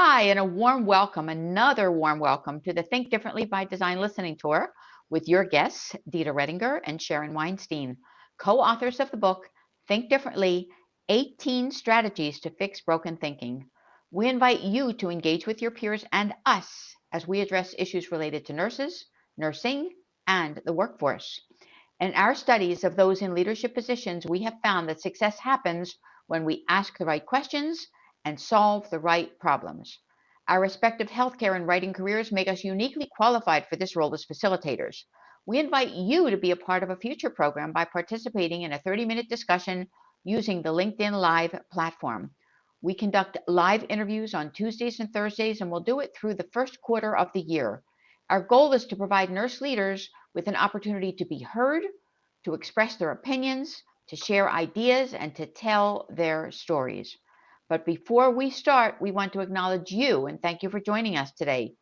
Hi, and a warm welcome, another warm welcome to the Think Differently by Design listening tour with your guests, Dita Redinger and Sharon Weinstein, co-authors of the book Think Differently, 18 Strategies to Fix Broken Thinking. We invite you to engage with your peers and us as we address issues related to nurses, nursing, and the workforce. In our studies of those in leadership positions, we have found that success happens when we ask the right questions and solve the right problems. Our respective healthcare and writing careers make us uniquely qualified for this role as facilitators. We invite you to be a part of a future program by participating in a 30-minute discussion using the LinkedIn Live platform. We conduct live interviews on Tuesdays and Thursdays, and we'll do it through the first quarter of the year. Our goal is to provide nurse leaders with an opportunity to be heard, to express their opinions, to share ideas, and to tell their stories. But before we start, we want to acknowledge you and thank you for joining us today.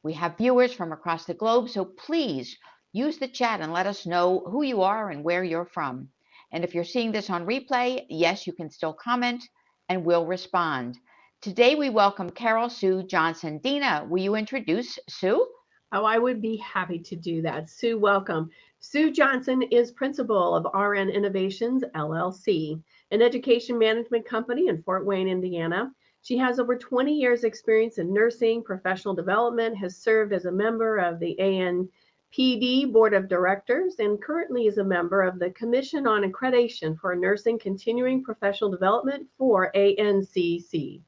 We have viewers from across the globe, so please use the chat and let us know who you are and where you're from. And if you're seeing this on replay, yes, you can still comment and we'll respond. Today we welcome Carol Sue Johnson. Dina, will you introduce Sue? Oh, I would be happy to do that. Sue, welcome. Sue Johnson is principal of RN Innovations, LLC, an education management company in Fort Wayne, Indiana. She has over 20 years experience in nursing, professional development, has served as a member of the ANPD Board of Directors, and currently is a member of the Commission on Accreditation for Nursing Continuing Professional Development for ANCC.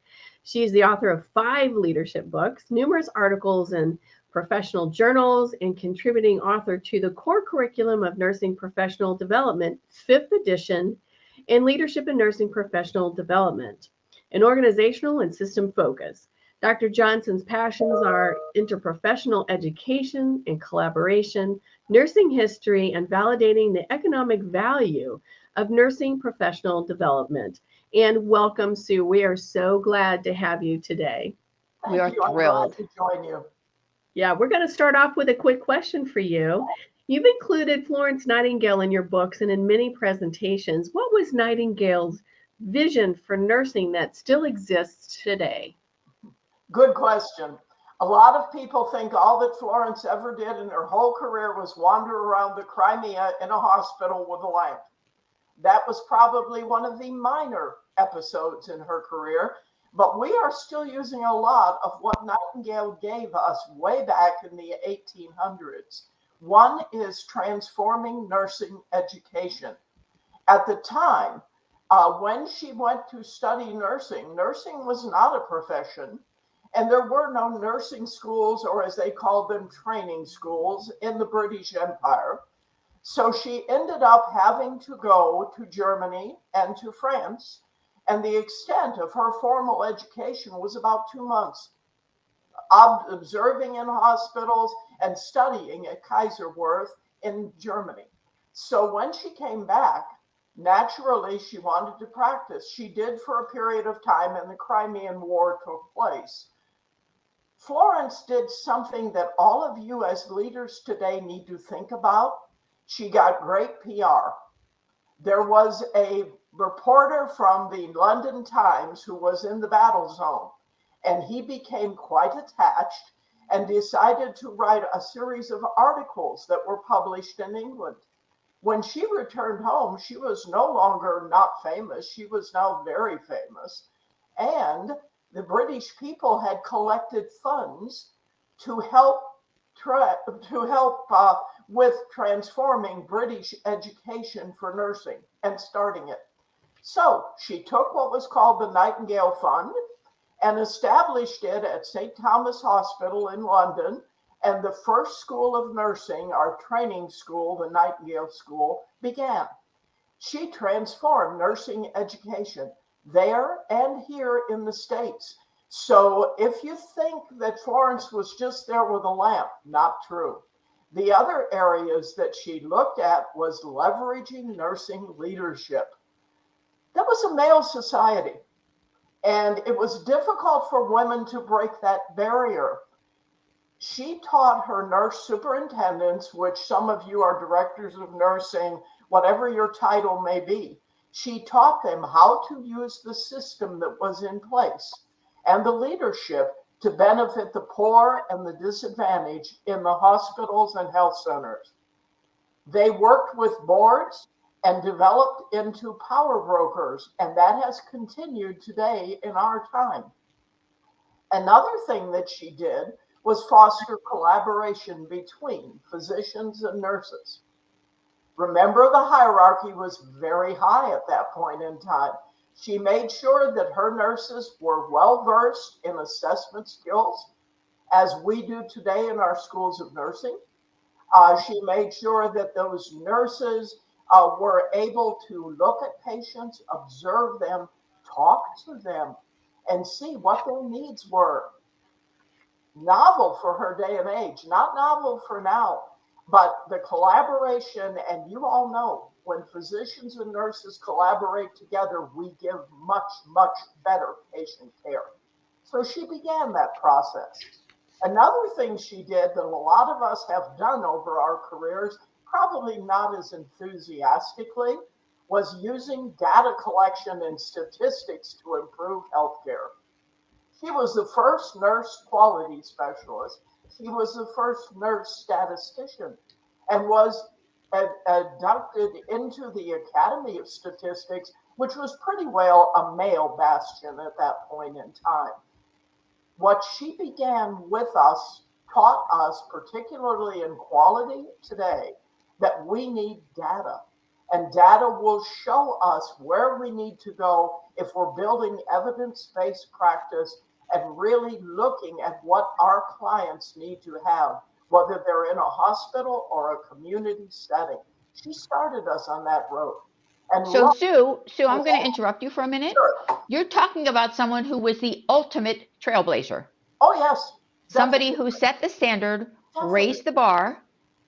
She is the author of 5 leadership books, numerous articles in professional journals, and contributing author to the core curriculum of nursing professional development, 5th edition, and leadership in nursing professional development, an organizational and system focus. Dr. Johnson's passions are interprofessional education and collaboration, nursing history, and validating the economic value of nursing professional development. And welcome, Sue. We are so glad to have you today. We are thrilled to join you. Yeah, we're going to start off with a quick question for you. You've included Florence Nightingale in your books and in many presentations. What was Nightingale's vision for nursing that still exists today? Good question. A lot of people think all that Florence ever did in her whole career was wander around the Crimea in a hospital with a lamp. That was probably one of the minor episodes in her career. But we are still using a lot of what Nightingale gave us way back in the 1800s. One is transforming nursing education. At the time, when she went to study nursing, nursing was not a profession, and there were no nursing schools, or as they called them, training schools in the British Empire. So she ended up having to go to Germany and to France. And the extent of her formal education was about 2 months, observing in hospitals and studying at Kaiserwerth in Germany. So when she came back, naturally, she wanted to practice. She did for a period of time, and the Crimean War took place. Florence did something that all of you as leaders today need to think about. She got great PR. There was a reporter from the London Times who was in the battle zone, and he became quite attached and decided to write a series of articles that were published in England. When she returned home, she was no longer not famous. She was now very famous. And the British people had collected funds to help with transforming British education for nursing and starting it. So she took what was called the Nightingale Fund and established it at St. Thomas Hospital in London. And the first school of nursing, our training school, the Nightingale School, began. She transformed nursing education there and here in the States. So if you think that Florence was just there with a lamp, not true. The other areas that she looked at was leveraging nursing leadership. That was a male society, and it was difficult for women to break that barrier. She taught her nurse superintendents, which some of you are directors of nursing, whatever your title may be. She taught them how to use the system that was in place. and the leadership to benefit the poor and the disadvantaged in the hospitals and health centers. They worked with boards and developed into power brokers, and that has continued today in our time. Another thing that she did was foster collaboration between physicians and nurses. Remember, the hierarchy was very high at that point in time. She made sure that her nurses were well versed in assessment skills, as we do today in our schools of nursing. She made sure that those nurses were able to look at patients, observe them, talk to them, and see what their needs were. Novel for her day and age, not novel for now, but the collaboration, and you all know when physicians and nurses collaborate together, we give much, much better patient care. So she began that process. Another thing she did that a lot of us have done over our careers, probably not as enthusiastically, was using data collection and statistics to improve healthcare. She was the first nurse quality specialist. She was the first nurse statistician and was inducted into the Academy of Statistics, which was pretty well a male bastion at that point in time. What she began with us taught us, particularly in quality today, that we need data. And data will show us where we need to go if we're building evidence-based practice and really looking at what our clients need to have, whether they're in a hospital or a community setting. She started us on that road. And So Sue, I'm going to interrupt you for a minute. Sure. You're talking about someone who was the ultimate trailblazer. Oh, yes. Somebody who set the standard, raised the bar,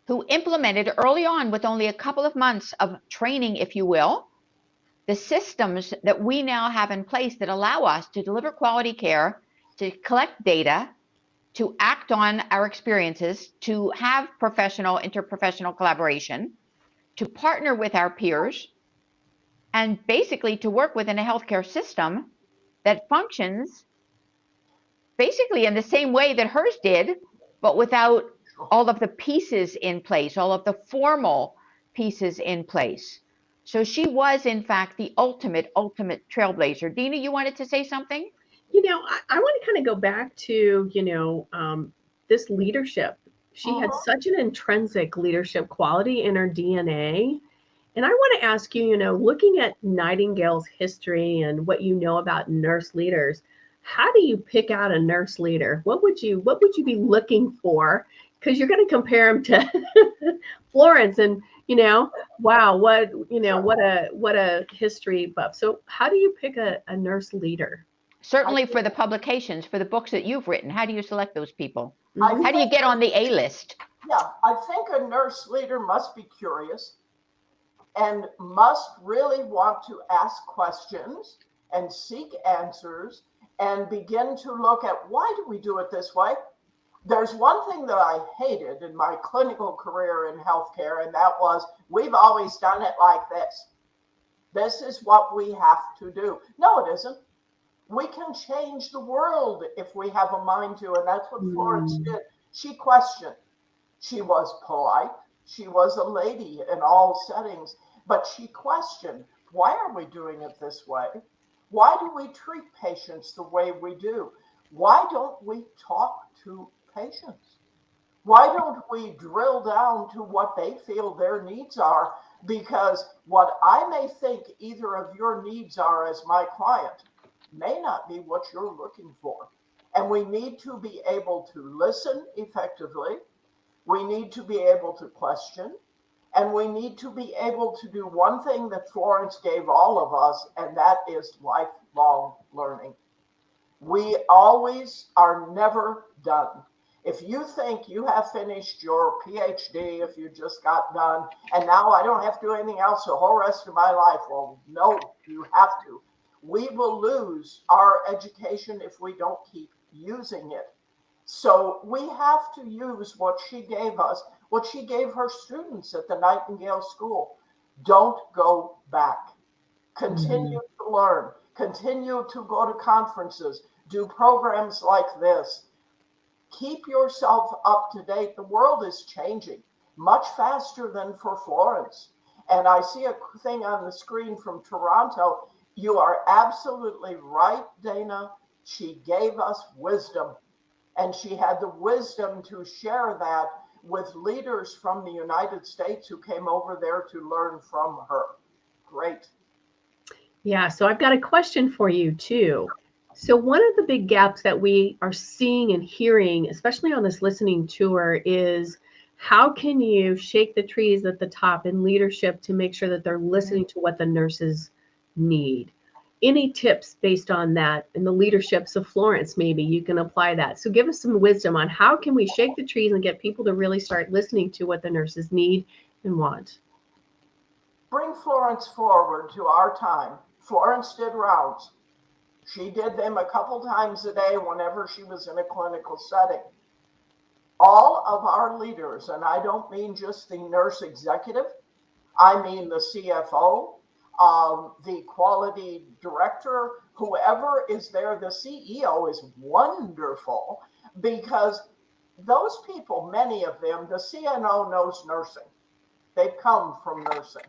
who implemented early on with only a couple of months of training, if you will, the systems that we now have in place that allow us to deliver quality care, to collect data, to act on our experiences, to have professional, interprofessional collaboration, to partner with our peers, and basically to work within a healthcare system that functions basically in the same way that hers did, but without all of the pieces in place, all of the formal pieces in place. So she was, in fact, the ultimate trailblazer. Dina, you wanted to say something? I want to kind of go back to, this leadership. She had such an intrinsic leadership quality in her DNA. And I want to ask you, looking at Nightingale's history and what you know about nurse leaders, how do you pick out a nurse leader? What would you be looking for? Because you're going to compare them to Florence, and wow, what a history buff. So how do you pick a nurse leader? Certainly for the publications, for the books that you've written, how do you select those people? How do you get on the A list? Yeah, I think a nurse leader must be curious and must really want to ask questions and seek answers and begin to look at, why do we do it this way? There's one thing that I hated in my clinical career in healthcare, and that was, we've always done it like this. This is what we have to do. No, it isn't. We can change the world if we have a mind to, and that's what Florence did. She questioned. She was polite. She was a lady in all settings, but she questioned, why are we doing it this way? Why do we treat patients the way we do? Why don't we talk to patients? Why don't we drill down to what they feel their needs are? Because what I may think either of your needs are as my client may not be what you're looking for. And we need to be able to listen effectively. We need to be able to question. And we need to be able to do one thing that Florence gave all of us, and that is lifelong learning. We always are never done. If you think you have finished your PhD, if you just got done, and now I don't have to do anything else the whole rest of my life, well, no, you have to. We will lose our education if we don't keep using it. So we have to use what she gave us, what she gave her students at the Nightingale School. Don't go back. Continue to learn. Continue to go to conferences. do programs like this. Keep yourself up to date. The world is changing much faster than for Florence. And I see a thing on the screen from Toronto. You are absolutely right, Dana. She gave us wisdom, and she had the wisdom to share that with leaders from the United States who came over there to learn from her. Great. Yeah, so I've got a question for you too. So one of the big gaps that we are seeing and hearing, especially on this listening tour, is how can you shake the trees at the top in leadership to make sure that they're listening to what the nurses need? Any tips based on that in the leaderships of Florence? Maybe you can apply that. So give us some wisdom on how can we shake the trees and get people to really start listening to what the nurses need and want. Bring Florence forward to our time. Florence did rounds. She did them a couple times a day whenever she was in a clinical setting. All of our leaders, and I don't mean just the nurse executive, I mean the CFO, the quality director, whoever is there. The CEO is wonderful because those people, many of them, the CNO knows nursing. They've come from nursing.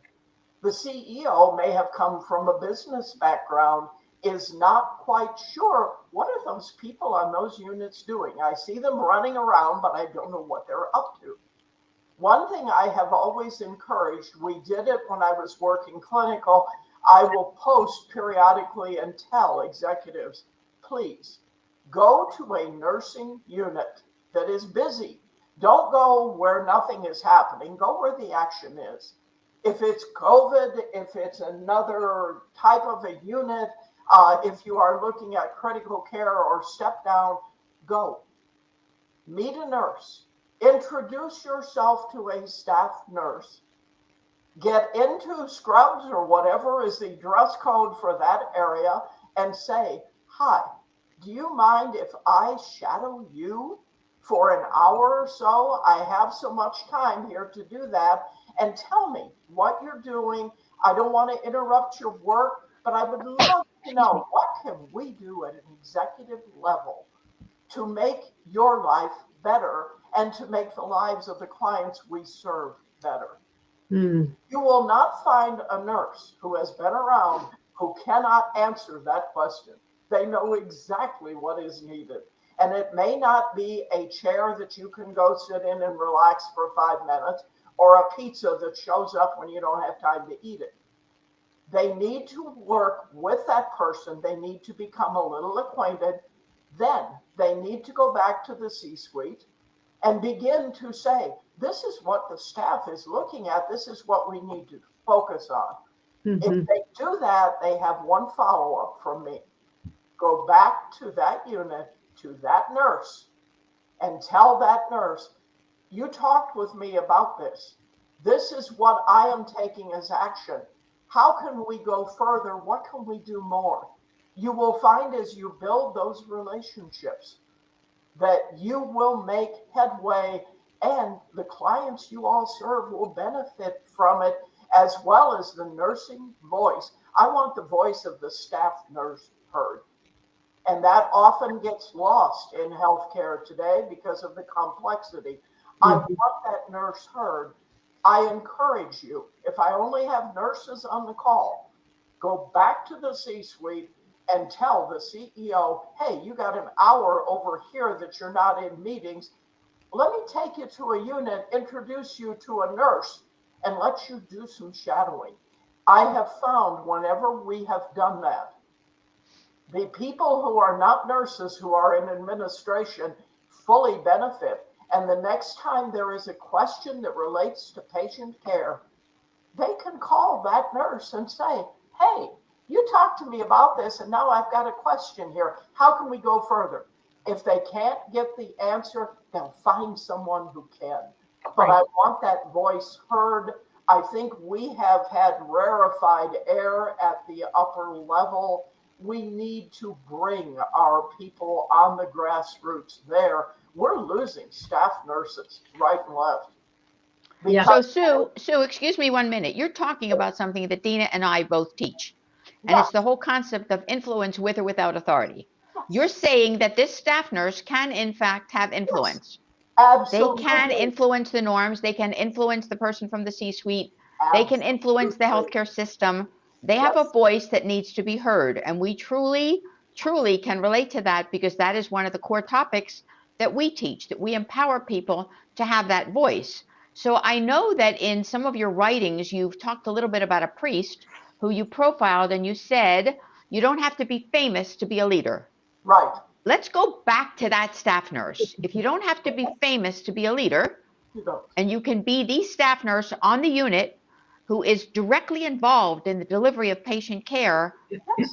The CEO may have come from a business background, is not quite sure what are those people on those units doing. I see them running around, but I don't know what they're up to. One thing I have always encouraged, we did it when I was working clinical, I will post periodically and tell executives, please go to a nursing unit that is busy. Don't go where nothing is happening. Go where the action is. If it's COVID, if it's another type of a unit, if you are looking at critical care or step down, go. Meet a nurse. Introduce yourself to a staff nurse. Get into scrubs or whatever is the dress code for that area and say, hi, do you mind if I shadow you for an hour or so? I have so much time here to do that. And tell me what you're doing. I don't want to interrupt your work, but I would love to know what can we do at an executive level to make your life better and to make the lives of the clients we serve better. You will not find a nurse who has been around who cannot answer that question. They know exactly what is needed. And it may not be a chair that you can go sit in and relax for 5 minutes or a pizza that shows up when you don't have time to eat it. They need to work with that person. They need to become a little acquainted. Then they need to go back to the C-suite and begin to say, this is what the staff is looking at. This is what we need to focus on. If they do that, they have one follow-up from me. Go back to that unit, to that nurse, and tell that nurse, you talked with me about this. This is what I am taking as action. How can we go further? What can we do more? You will find as you build those relationships that you will make headway, and the clients you all serve will benefit from it, as well as the nursing voice. I want the voice of the staff nurse heard. And that often gets lost in healthcare today because of the complexity. I want that nurse heard. I encourage you, if I only have nurses on the call, go back to the C-suite and tell the CEO, hey, you got an hour over here that you're not in meetings. Let me take you to a unit, introduce you to a nurse, and let you do some shadowing. I have found whenever we have done that, the people who are not nurses, who are in administration, fully benefit. And the next time there is a question that relates to patient care, they can call that nurse and say, hey, you talked to me about this, and now I've got a question here. How can we go further? If they can't get the answer, they'll find someone who can. But I want that voice heard. I think we have had rarefied air at the upper level. We need to bring our people on the grassroots there. We're losing staff nurses right and left. So Sue, excuse me 1 minute. You're talking about something that Dina and I both teach. And it's the whole concept of influence with or without authority. You're saying that this staff nurse can, in fact, have influence. Absolutely. They can influence the norms. They can influence the person from the C-suite. They can influence the healthcare system. They have a voice that needs to be heard. And we truly, truly can relate to that, because that is one of the core topics that we teach, that we empower people to have that voice. So I know that in some of your writings, you've talked a little bit about a priest who you profiled, and you said you don't have to be famous to be a leader. Right. Let's go back to that staff nurse. If you don't have to be famous to be a leader, and you can be the staff nurse on the unit who is directly involved in the delivery of patient care,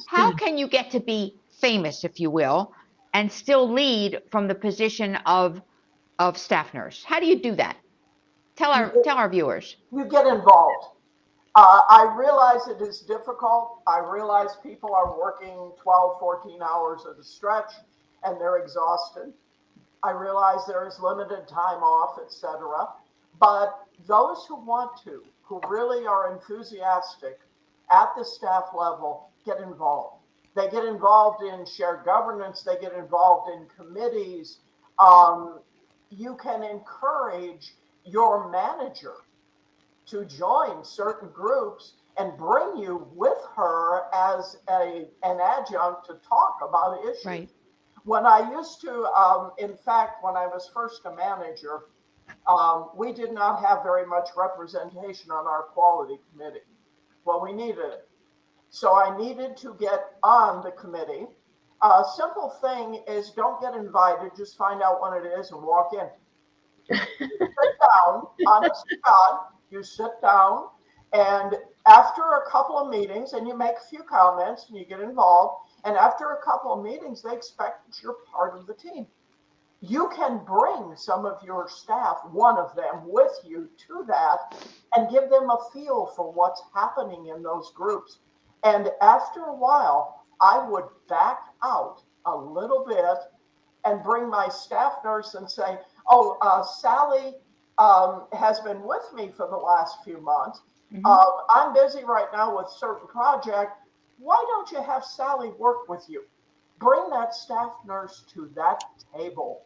how can you get to be famous, if you will, and still lead from the position of staff nurse? How do you do that? Tell our viewers. You get involved. I realize it is difficult. I realize people are working 12, 14 hours at a stretch and they're exhausted. I realize there is limited time off, etc. But those who want to, who really are enthusiastic at the staff level, get involved. They get involved in shared governance. They get involved in committees. You can encourage your manager to join certain groups and bring you with her as an adjunct to talk about issues. Right. When I used to, in fact, when I was first a manager, we did not have very much representation on our quality committee. Well, we needed it. So I needed to get on the committee. A simple thing is don't get invited, just find out when it is and walk in. Sit down, honest to God, you sit down, and after a couple of meetings, and you make a few comments and you get involved, and after a couple of meetings, they expect that you're part of the team. You can bring some of your staff, one of them, with you to that and give them a feel for what's happening in those groups. And after a while, I would back out a little bit and bring my staff nurse and say, oh, Sally has been with me for the last few months. I'm busy right now with certain project. Why don't you have Sally work with you? Bring that staff nurse to that table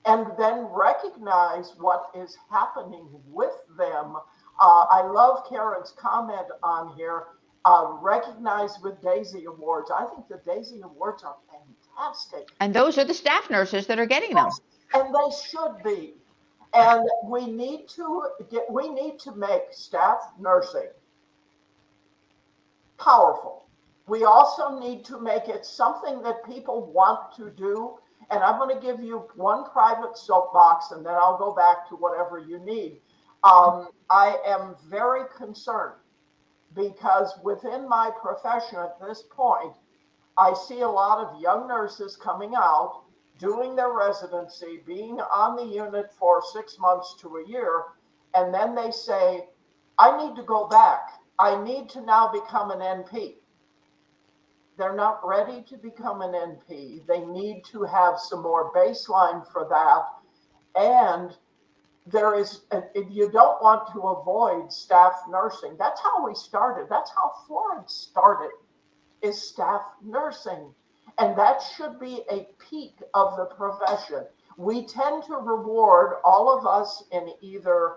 and then recognize what is happening with them. I love Karen's comment on here, recognized with Daisy Awards. I think the Daisy Awards are fantastic. And those are the staff nurses that are getting them. And they should be. And we need to make staff nursing powerful. We also need to make it something that people want to do. And I'm going to give you one private soapbox, and then I'll go back to whatever you need. I am very concerned because within my profession at this point, I see a lot of young nurses coming out, doing their residency, being on the unit for 6 months to a year, and then they say, I need to go back. I need to now become an NP. They're not ready to become an NP. They need to have some more baseline for that. And you don't want to avoid staff nursing. That's how we started. That's how Florence started, is staff nursing. And that should be a peak of the profession. We tend to reward all of us in either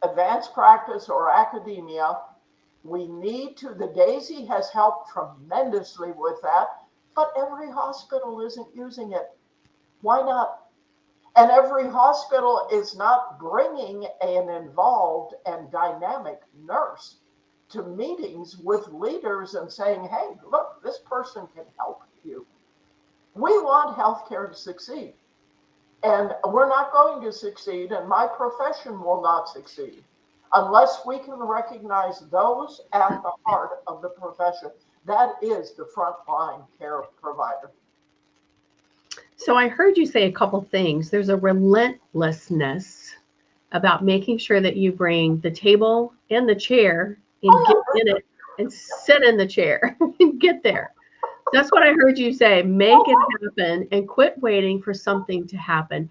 advanced practice or academia. We need to, the DAISY has helped tremendously with that, but every hospital isn't using it. Why not? And every hospital is not bringing an involved and dynamic nurse to meetings with leaders and saying, hey, look, this person can help you. We want healthcare to succeed. And we're not going to succeed, and my profession will not succeed unless we can recognize those at the heart of the profession. That is the frontline care provider. So I heard you say a couple things. There's a relentlessness about making sure that you bring the table and the chair and get in it and sit in the chair and get there. That's what I heard you say. Make it happen and quit waiting for something to happen.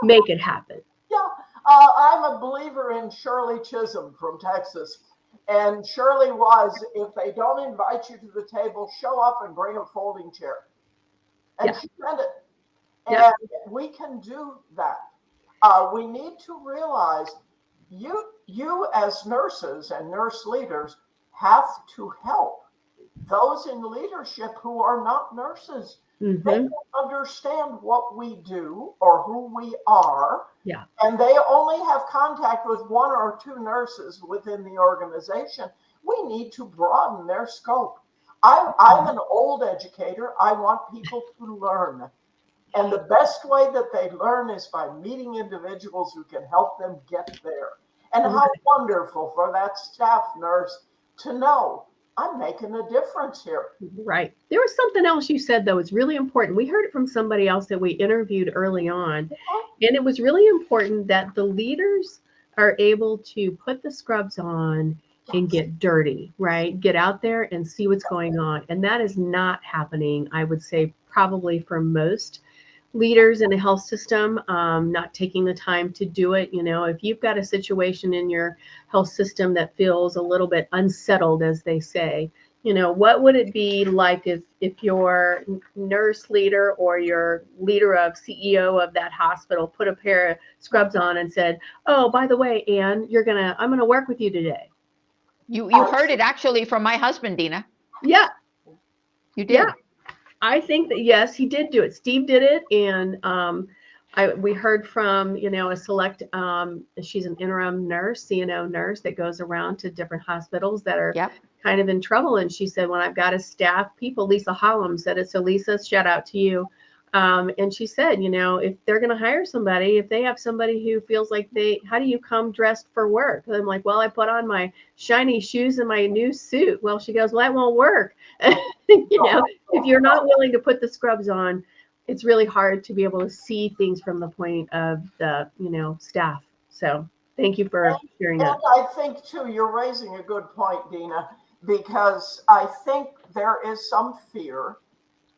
Make it happen. Yeah, I'm a believer in Shirley Chisholm from Texas. And Shirley was, if they don't invite you to the table, show up and bring a folding chair. And Yeah. she meant it. Yeah. And we can do that. We need to realize you as nurses and nurse leaders have to help those in leadership who are not nurses. They Mm-hmm. don't understand what we do or who we are. Yeah. And they only have contact with one or two nurses within the organization. We need to broaden their scope. I'm an old educator. I want people to learn. And the best way that they learn is by meeting individuals who can help them get there. And how wonderful for that staff nurse to know I'm making a difference here. Right. There was something else you said, though, it's really important. We heard it from somebody else that we interviewed early on. And it was really important that the leaders are able to put the scrubs on and get dirty, right? Get out there and see what's going on. And that is not happening, I would say, probably for most leaders in the health system, not taking the time to do it. You know, if you've got a situation in your health system that feels a little bit unsettled, as they say, you know, what would it be like if your nurse leader or your leader of CEO of that hospital put a pair of scrubs on and said, "Oh, by the way, Anne, I'm gonna work with you today." You heard it actually from my husband, Dina. Yeah, You did. yeah. I think that yes, he did do it. Steve did it, and we heard from a select. She's an interim nurse, CNO nurse that goes around to different hospitals that are Yep. kind of in trouble. And she said, when I've got to staff people, Lisa Hollum said it. So Lisa, shout out to you. And she said, if they're going to hire somebody, if they have somebody who feels like how do you come dressed for work? And I'm like, well, I put on my shiny shoes and my new suit. Well, she goes, well, that won't work. If you're not willing to put the scrubs on, it's really hard to be able to see things from the point of the, staff. So thank you for sharing that. And I think too, you're raising a good point, Dina, because I think there is some fear.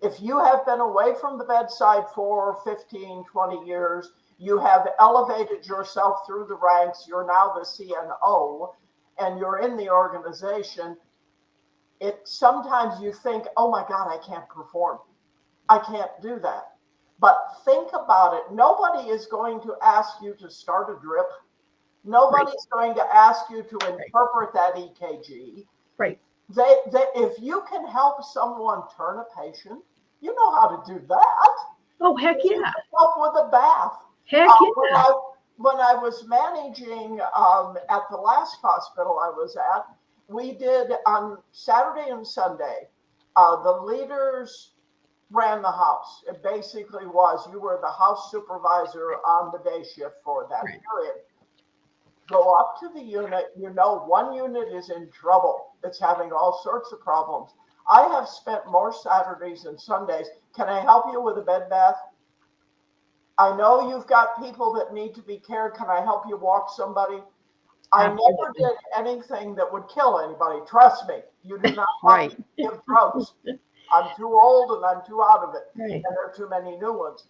If you have been away from the bedside for 15, 20 years, you have elevated yourself through the ranks, you're now the CNO, and you're in the organization, sometimes you think, oh my God, I can't perform. I can't do that. But think about it. Nobody is going to ask you to start a drip. Nobody's going to ask you to interpret that EKG. Right. If you can help someone turn a patient, you know how to do that. Oh, heck yeah. You can help with a bath. Heck yeah. When I was managing at the last hospital I was at, we did on Saturday and Sunday, the leaders ran the house. It basically was you were the house supervisor on the day shift for that period. Go up to the unit, one unit is in trouble. It's having all sorts of problems. I have spent more Saturdays and Sundays. Can I help you with a bed bath? I know you've got people that need to be cared. Can I help you walk somebody? I never did anything that would kill anybody. Trust me. You do not want to give drugs. I'm too old and I'm too out of it. And there are too many new ones.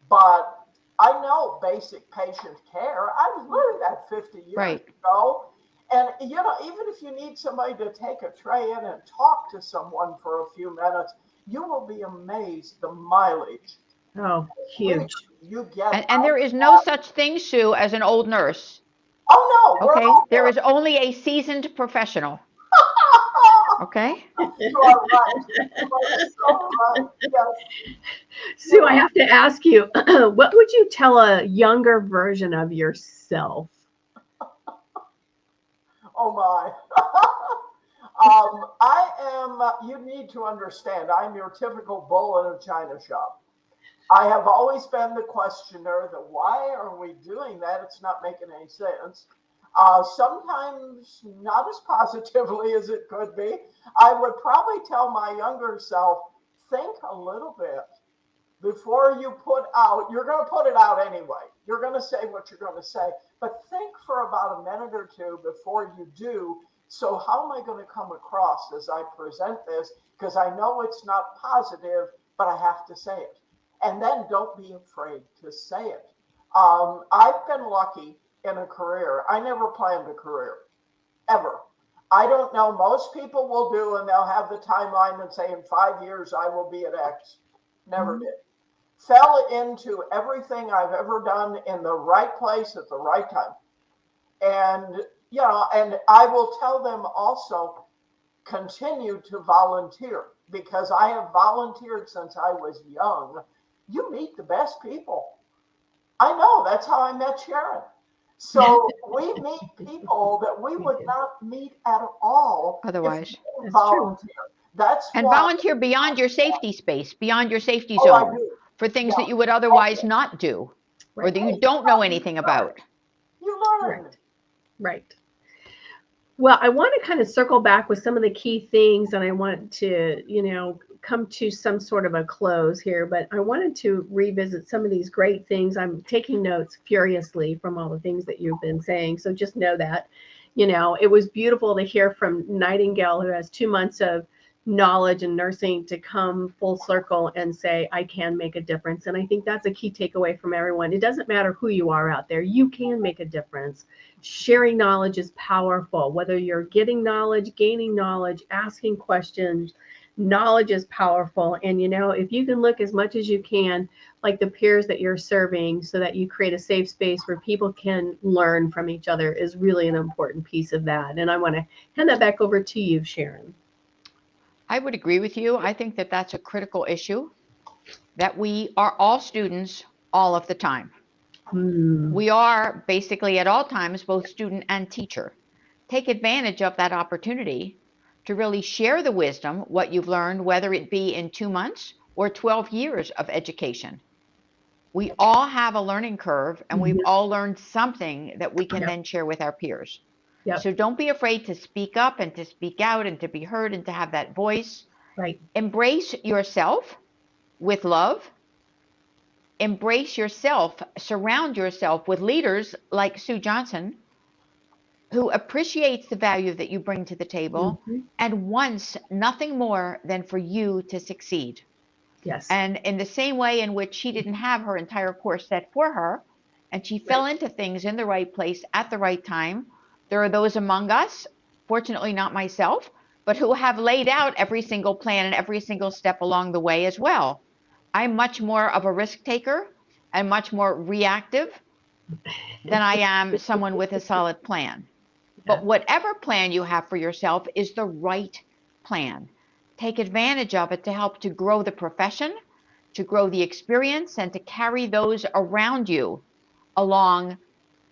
But I know basic patient care. I was learning that 50 years ago. And, even if you need somebody to take a tray in and talk to someone for a few minutes, you will be amazed the mileage. Oh, huge. You get and there is no such thing, Sue, as an old nurse. Oh, no. Okay. There is only a seasoned professional. Okay. You are right. You are so right. Yes. Sue, I have to ask you, what would you tell a younger version of yourself? Oh my. You need to understand, I'm your typical bull in a china shop. I have always been the questioner that why are we doing that? It's not making any sense. Sometimes not as positively as it could be. I would probably tell my younger self, think a little bit before you put out, you're going to put it out anyway. You're going to say what you're going to say, but think for about a minute or two before you do. So how am I going to come across as I present this? Because I know it's not positive, but I have to say it. And then don't be afraid to say it. I've been lucky in a career. I never planned a career, ever. I don't know. Most people will do, and they'll have the timeline and say, in 5 years, I will be at X. Never did. Fell into everything I've ever done in the right place at the right time. And, and I will tell them also, continue to volunteer, because I have volunteered since I was young. You meet the best people. I know, that's how I met Sharon. So we meet people that we would not meet at all otherwise. If we volunteer. That's and why, volunteer beyond your safety space, beyond your safety I zone, do. for things that you would otherwise not do, or that you don't know anything about. You learn. Right. Well, I want to kind of circle back with some of the key things, and I want to, come to some sort of a close here, but I wanted to revisit some of these great things. I'm taking notes furiously from all the things that you've been saying. So just know that, it was beautiful to hear from Nightingale, who has 2 months of knowledge and nursing, to come full circle and say, I can make a difference. And I think that's a key takeaway from everyone. It doesn't matter who you are out there. You can make a difference. Sharing knowledge is powerful, whether you're getting knowledge, gaining knowledge, asking questions. Knowledge is powerful. And, if you can look as much as you can like the peers that you're serving, so that you create a safe space where people can learn from each other, is really an important piece of that. And I want to hand that back over to you, Sharon. I would agree with you. I think that that's a critical issue, that we are all students all of the time. We are basically at all times both student and teacher. Take advantage of that opportunity to really share the wisdom, what you've learned, whether it be in 2 months or 12 years of education. We all have a learning curve, and we've all learned something that we can then share with our peers. So don't be afraid to speak up and to speak out and to be heard and to have that voice. Right. Embrace yourself with love. Embrace yourself. Surround yourself with leaders like Sue Johnson, who appreciates the value that you bring to the table and wants nothing more than for you to succeed. Yes. And in the same way in which she didn't have her entire course set for her, and she fell into things in the right place at the right time, there are those among us, fortunately not myself, but who have laid out every single plan and every single step along the way as well. I'm much more of a risk taker and much more reactive than I am someone with a solid plan. But whatever plan you have for yourself is the right plan. Take advantage of it to help to grow the profession, to grow the experience, and to carry those around you along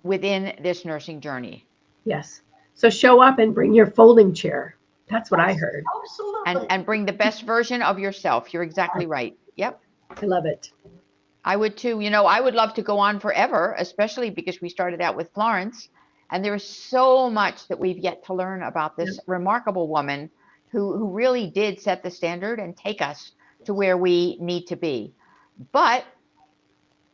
within this nursing journey. Yes. So show up and bring your folding chair. That's what I heard. Absolutely. And bring the best version of yourself. You're exactly right. Yep. I love it. I would too. I would love to go on forever, especially because we started out with Florence. And there is so much that we've yet to learn about this remarkable woman who really did set the standard and take us to where we need to be. But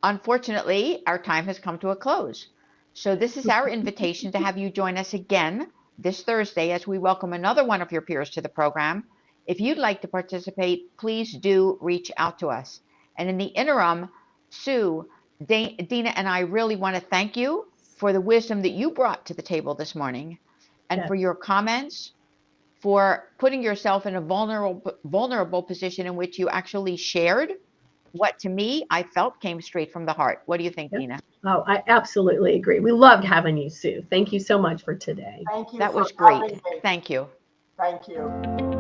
unfortunately, our time has come to a close. So this is our invitation to have you join us again this Thursday as we welcome another one of your peers to the program. If you'd like to participate, please do reach out to us. And in the interim, Sue, Dina, and I really want to thank you for the wisdom that you brought to the table this morning, and for your comments, for putting yourself in a vulnerable position in which you actually shared what, to me, I felt came straight from the heart. What do you think, Dina? Oh, I absolutely agree. We loved having you, Sue. Thank you so much for today. Thank you. That was great. Thank you. Thank you.